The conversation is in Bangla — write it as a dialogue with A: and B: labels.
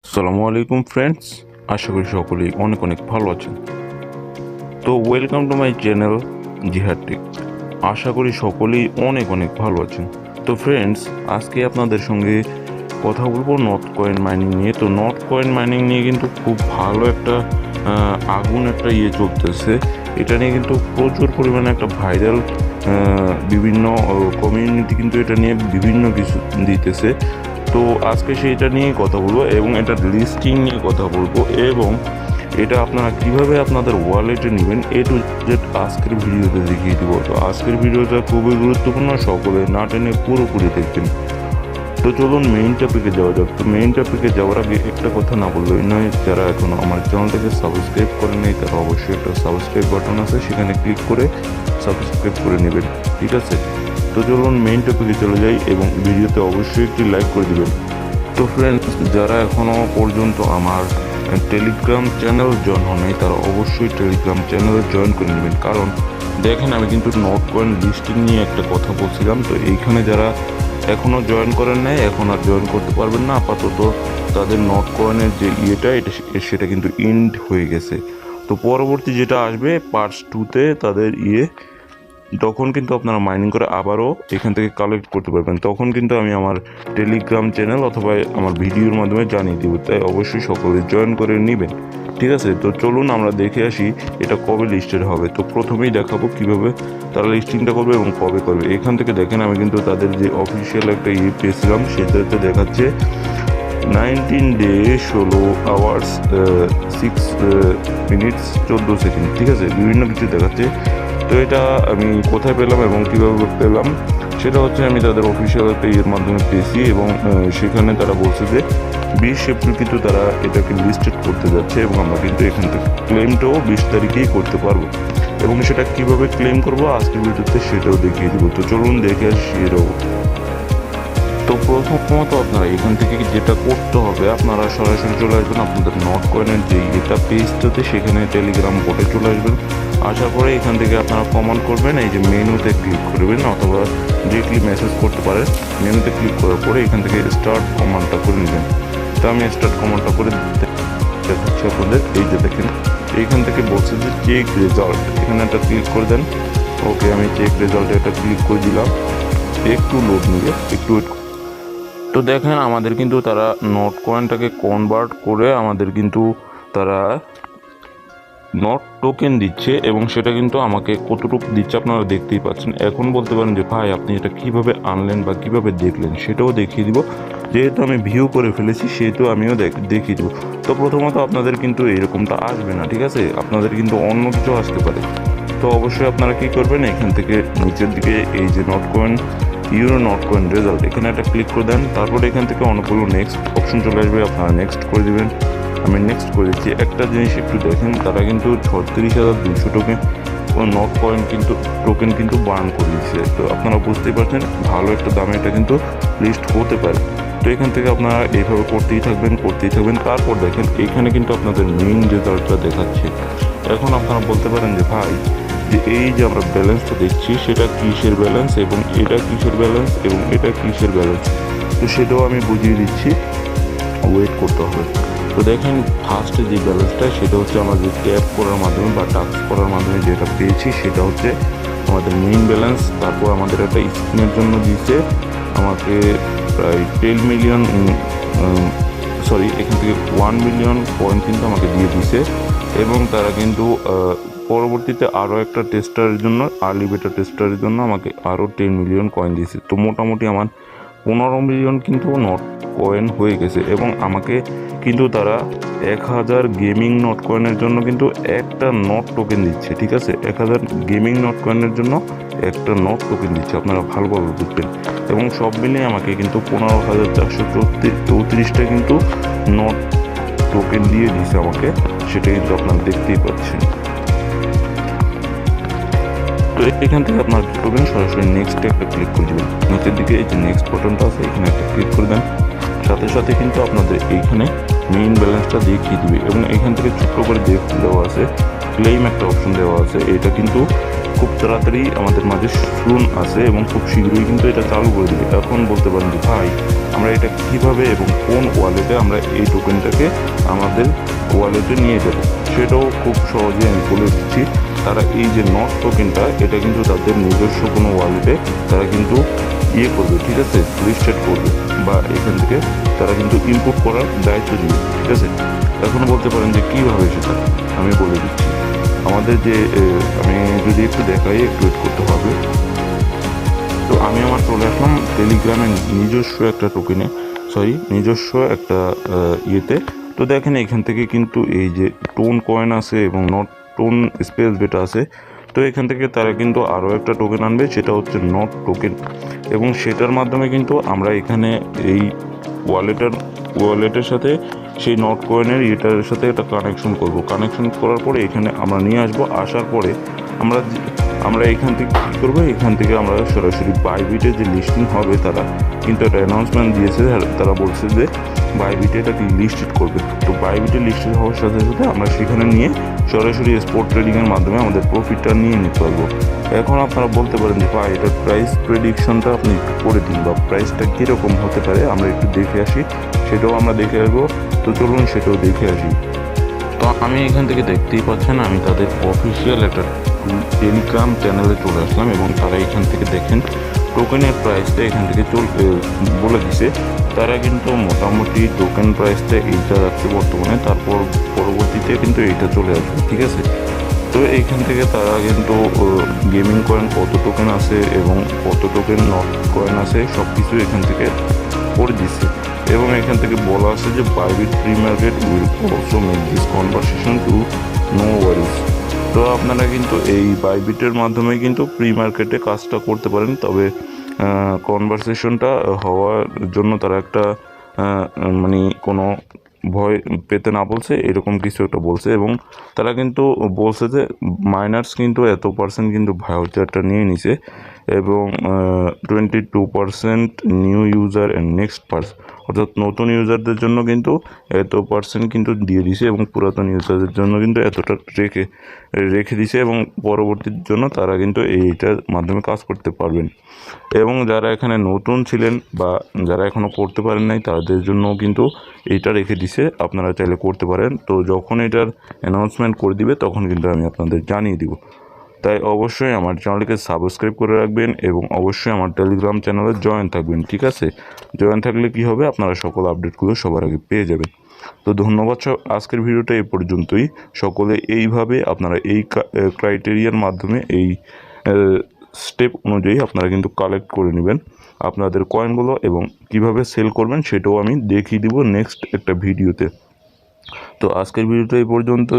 A: আসসালামু আলাইকুম ফ্রেন্ডস, আশা করি সকলেই অনেক অনেক ভালো আছেন। তো ওয়েলকাম টু মাই চ্যানেল জিহাদ টেক। আশা করি সকলেই অনেক অনেক ভালো আছেন। তো ফ্রেন্ডস, আজকে আপনাদের সঙ্গে কথা বলবো নট কয়েন মাইনিং নিয়ে। তো নট কয়েন মাইনিং নিয়ে কিন্তু খুব ভালো একটা আগুন একটা চলতেছে। এটা নিয়ে কিন্তু প্রচুর পরিমাণে একটা ভাইরাল, বিভিন্ন কমিউনিটি কিন্তু এটা নিয়ে বিভিন্ন কিছু দিতেছে। তো আজকে সেইটা নিয়ে কথা বলবো এবং এটার লিস্টিং নিয়ে কথা বলবো এবং এটা আপনারা কিভাবে আপনাদের ওয়ালেটে নেবেন টু জেড আজকের ভিডিওতে দেখিয়ে দিব। তো আজকের ভিডিওটা খুবই গুরুত্বপূর্ণ, সকলে না টেনে পুরোপুরি দেখবেন। তো চলুন মেইন টপিকে যাওয়া যাক। তো মেইন টপিকে যাওয়ার আগে একটা কথা না বললেই নয়, যারা এখনও আমার চ্যানেলটাকে সাবস্ক্রাইব করেন নাই তারা অবশ্যই একটা সাবস্ক্রাইব বাটন আছে, সেখানে ক্লিক করে সাবস্ক্রাইব করে নেবেন, ঠিক আছে? তো চলুন মেইন টপিকে চলে যাই এবং ভিডিওতে অবশ্যই একটি লাইক করে দেবেন। তো ফ্রেন্ডস, যারা এখনও পর্যন্ত আমার টেলিগ্রাম চ্যানেল জয়েন হয়নি তারা অবশ্যই টেলিগ্রাম চ্যানেলে জয়েন করে নেবেন। কারণ দেখেন, আমি কিন্তু নট কয়েন লিস্টিং নিয়ে একটা কথা বলছিলাম। তো এইখানে যারা এখনও জয়েন করেন নাই, এখন আর জয়েন করতে পারবেন না। আপাতত তাদের নট কয়েনের যে সেটা কিন্তু ইন্ড হয়ে গেছে। তো পরবর্তী যেটা আসবে পার্টস 2-তে তাদের তখন কিন্তু আপনারা মাইনিং করে আবারও এখান থেকে কালেক্ট করতে পারবেন। তখন কিন্তু আমি আমার টেলিগ্রাম চ্যানেল অথবা আমার ভিডিওর মাধ্যমে জানিয়ে দিব, তাই অবশ্যই সকলে জয়েন করে নেবেন, ঠিক আছে? তো চলুন আমরা দেখে আসি এটা কবে লিস্টেড হবে। তো প্রথমেই দেখাবো কিভাবে তারা লিস্টিংটা করবে এবং কবে করবে। এখান থেকে দেখেন, আমি কিন্তু তাদের যে অফিসিয়াল একটা পেয়েছিলাম সেটাতে দেখাচ্ছে 19 ডে 16 আওয়ার্স 6 মিনিটস 14 সেকেন্ড, ঠিক আছে? বিভিন্ন কিছু দেখাচ্ছে। তো এটা আমি কোথায় পেলাম এবং কীভাবে পেলাম সেটা হচ্ছে আমি তাদের অফিসিয়াল একটা মাধ্যমে পেয়েছি এবং সেখানে তারা বলছে যে 20 এপ্রিল কিন্তু তারা এটাকে লিস্টেড করতে যাচ্ছে এবং আমরা কিন্তু এখান থেকে ক্লেমটাও 20 তারিখেই করতে পারবো। এবং সেটা কিভাবে ক্লেম করবো আজকের ভিডিওতে সেটাও দেখিয়ে দেবো। তো চলুন দেখে আসি এটাও। তো প্রথমত আপনারা এখান থেকে যেটা করতে হবে, আপনারা সরাসরি চলে আসবেন আপনাদের নট কয়েনের যে পেজটাতে, সেখানে টেলিগ্রাম বোটে চলে আসবেন। আসার পরে এখান থেকে আপনারা কমেন্ট করবেন, এই যে মেনুতে ক্লিক করবেন অথবা ডিরেক্টলি মেসেজ করতে পারেন। মেনুতে ক্লিক করার পরে এখান থেকে স্টার্ট কমান্ডটা করে নেবেন। তো আমি স্টার্ট কমান্ডটা করে দেখাচ্ছি আপনাদের। এই যে দেখেন, এইখান থেকে বলছে যে চেক রেজাল্ট, এখানে একটা ক্লিক করে দেন। ওকে, আমি চেক রেজাল্টে একটা ক্লিক করে দিলাম। একটু লোড নিবে, একটু ওয়েট। তো দেখেন, আমাদের কিন্তু তারা নট কয়েনটাকে কনভার্ট করে আমাদের কিন্তু তারা নট টোকেন দিচ্ছে এবং সেটা কিন্তু আমাকে কতটুকু দিচ্ছে আপনারা দেখতেই পাচ্ছেন। এখন বলতে পারেন যে ভাই আপনি এটা কিভাবে আনলেন বা কিভাবে দেখলেন, সেটাও দেখিয়ে দিব। যেহেতু আমি ভিউ করে ফেলেছি সেহেতু আমিও দেখিয়ে দেবো। তো প্রথমত আপনাদের কিন্তু এরকমটা আসবে না, ঠিক আছে? আপনাদের কিন্তু অন্য কিছু আসতে পারে। তো অবশ্যই আপনারা কী করবেন, এখান থেকে নিচের দিকে এই যে not coin euro not coin result, এখানে একটা ক্লিক করে দেন। তারপরে এখান থেকে অনেকগুলো নেক্সট অপশন চলে আসবে, আপনারা নেক্সট করে দেবেন। আমি নেক্সট করে দিচ্ছি। একটা জিনিস একটু দেখেন, তারা কিন্তু 36,200 নট কয়েন কিন্তু টোকেন কিন্তু বার্ন করে দিচ্ছে। তো আপনারা বুঝতেই পারছেন ভালো একটা দামে এটা কিন্তু লিস্ট হতে পারে। তো এখান থেকে আপনারা এইভাবে করতেই থাকবেন। তারপর দেখেন এইখানে কিন্তু আপনাদের মেইন রেজাল্টটা দেখাচ্ছে। এখন আপনারা বলতে পারেন যে ভাই, যে এই যে আমরা ব্যালেন্সটা দেখছি সেটা কিসের ব্যালেন্স এবং এটা কিসের ব্যালেন্স এবং এটা কিসের ব্যালেন্স, তো সেটাও আমি বুঝিয়ে দিচ্ছি, ওয়েট করতে হবে। তো দেখেন, ফার্স্টে যে ব্যালেন্সটা সেটা হচ্ছে আমাদের ট্যাপ করার মাধ্যমে বা টাস্ক করার মাধ্যমে যেটা পেয়েছি সেটা হচ্ছে আমাদের মেইন ব্যালেন্স। তারপর আমাদের একটা স্কিনের জন্য দিয়েছে আমাকে প্রায় 10 মিলিয়ন, এখান থেকে 1 মিলিয়ন পয়েন্ট কিন্তু আমাকে দিয়ে দিছে। এবং তারা কিন্তু পরবর্তীতে আরও একটা টেস্টারের জন্য, আর্লি বেটা টেস্টারের জন্য আমাকে আরও 10 মিলিয়ন কয়েন দিয়েছে। তো মোটামুটি আমার 15 মিলিয়ন কিন্তু নট কয়েন হয়ে গেছে এবং আমাকে কিন্তু তারা 1000 গেমিং নট কয়েনের জন্য কিন্তু একটা নট টোকেন দিচ্ছে, ঠিক আছে? 1000 গেমিং নট কয়েনের জন্য একটা নট টোকেন দিচ্ছে, আপনারা ভালোভাবে বুঝবেন। এবং সব মিলিয়ে আমাকে কিন্তু 15,434টা কিন্তু নট টোকেন দিয়ে দিচ্ছে আমাকে, সেটা কিন্তু আপনারা দেখতেই পাচ্ছেন। তো এখান থেকে আপনার কী করবেন, সরাসরি নেক্সটে একটা ক্লিক করে দেবেন। নিচের দিকে এই যে নেক্সট বাটনটা আছে, এখানে একটা ক্লিক করে দেন। সাথে সাথে কিন্তু আপনাদের এইখানে মেইন ব্যালেন্সটা দেখিয়ে দিবে এবং এখান থেকে ছোট্ট করে দেওয়া আছে ক্লেম একটা অপশন দেওয়া আছে। এটা কিন্তু খুব তাড়াতাড়ি আমাদের মাঝে শুন আসে এবং খুব শীঘ্রই কিন্তু এটা চালু করে দেবে। এখন বলতে পারেন যে ভাই আমরা এটা কীভাবে এবং কোন ওয়ালেটে আমরা এই টোকেনটাকে আমাদের ওয়ালেটে নিয়ে যাব, সেটাও খুব সহজে আমি বলে দিচ্ছি। তারা এই যে নট টোকেনটা, এটা কিন্তু তাদের নিজস্ব কোনো ওয়ালেটে তারা কিন্তু করবে, ঠিক আছে, লিস্টেড করবে, বা এখান থেকে তারা কিন্তু ইম্পোর্ট করার দায়িত্ব দিবে, ঠিক আছে। এখন বলতে পারেন যে কীভাবে সেটা আমি বলে দিচ্ছি। আমাদের যে আমি যদি একটু দেখাই, একটু ওয়েট করতে হবে। তো আমি আমার চলে আসলাম টেলিগ্রামের নিজস্ব একটা টোকেনে, নিজস্ব একটা ইয়েতে। তো দেখেন এখান থেকে কিন্তু এই যে টোন কয়েন আছে এবং নট টোন স্পেস বেটা আছে। তো এখান থেকে তারা কিন্তু আরও একটা টোকেন আনবে, সেটা হচ্ছে নট টোকেন, এবং সেটার মাধ্যমে কিন্তু আমরা এখানে এই ওয়ালেটের সাথে সেই নট কয়েনের এটার সাথে একটা কানেকশন করব। কানেকশন করার পরে এখানে আমরা নিয়ে আসবো। আসার পরে আমরা এখান থেকে কী করবো, এখান থেকে আমরা সরাসরি বাইবিটে যে লিস্টিং হবে, তারা কিন্তু একটা অ্যানাউন্সমেন্ট দিয়েছে, তারা বলছে যে বাইবিটে এটাকে লিস্টেড করবে। তো বাইবিটে লিস্টেড হওয়ার সাথে সাথে আমরা সেখানে নিয়ে সরাসরি স্পট ট্রেডিংয়ের মাধ্যমে আমাদের প্রফিটটা নিয়ে নিতে পারবো। এখন আপনারা বলতে পারেন যে ভাই এটার প্রাইস প্রেডিকশনটা আপনি একটু করে দিন, বা প্রাইসটা কীরকম হতে পারে আমরা একটু দেখে আসি, সেটাও আমরা দেখে আসবো। তো চলুন সেটাও দেখে আসি। তো আমি এখান থেকে দেখতেই পাচ্ছেন আমি তাদের অফিসিয়াল একটা টেলিগ্রাম চ্যানেলে চলে আসলাম, এবং তারা এখান থেকে দেখেন টোকেনের প্রাইসটা এখান থেকে বলে দিছে। তারা কিন্তু মোটামুটি টোকেন প্রাইসটা এইটা রাখছে বর্তমানে, তারপর পরবর্তীতে কিন্তু এইটা চলে আসবে, ঠিক আছে। তো এইখান থেকে তারা কিন্তু গেমিং কয়েন কত টোকেন আছে এবং কত টোকেন নট কয়েন আছে সব কিছু এখান থেকে করে দিচ্ছে, এবং এখান থেকে বলা আছে যে Bybit pre market will also make this conversation to know worries. তো আপনারা কিন্তু এই বাইবিটের মাধ্যমে কিন্তু প্রি মার্কেটে কাজটা করতে পারেন, তবে কনভারসেশনটা হওয়ার জন্য তারা একটা মানে কোনো ভয় পেতে না বলছে, এরকম কিছু একটা বলছে। এবং তারা কিন্তু বলছে যে মাইনার্স কিন্তু এত% কিন্তু ভাউচারটা নিয়ে নিছে, এবং 22% new user and next person, অর্থাৎ নতুন ইউজারদের জন্য কিন্তু এত% কিন্তু দিয়ে দিছে, এবং পুরাতন ইউজারদের জন্য কিন্তু এতটা রেখে দিছে, এবং পরবর্তীর জন্য তারা কিন্তু এইটার মাধ্যমে কাজ করতে পারবেন। এবং যারা এখানে নতুন ছিলেন বা যারা এখনও করতে পারেন নাই, তাদের জন্য কিন্তু এইটা রেখে দিছে, আপনারা চাইলে করতে পারেন। তো যখন এটার অ্যানাউন্সমেন্ট করে দিবে তখন কিন্তু আমি আপনাদের জানিয়ে দিব। তাই অবশ্যই আমার চ্যানেলকে সাবস্ক্রাইব করে রাখবেন, এবং অবশ্যই আমার টেলিগ্রাম চ্যানেলে জয়েন থাকবেন, ঠিক আছে। জয়েন থাকলে কি হবে, আপনারা সকল আপডেটগুলো সবার আগে পেয়ে যাবেন। তো ধন্যবাদ। আজকের ভিডিওটা এই পর্যন্তই। সকলে এইভাবে আপনারা এই ক্রাইটেরিয়ার মাধ্যমে এই স্টেপ অনুযায়ী আপনারা কিন্তু কালেক্ট করে নেবেন আপনাদের কয়েনগুলো, এবং কিভাবে সেল করবেন সেটাও আমি দেখিয়ে দিব নেক্সট একটা ভিডিওতে। তো আজকের ভিডিওটা এই পর্যন্ত।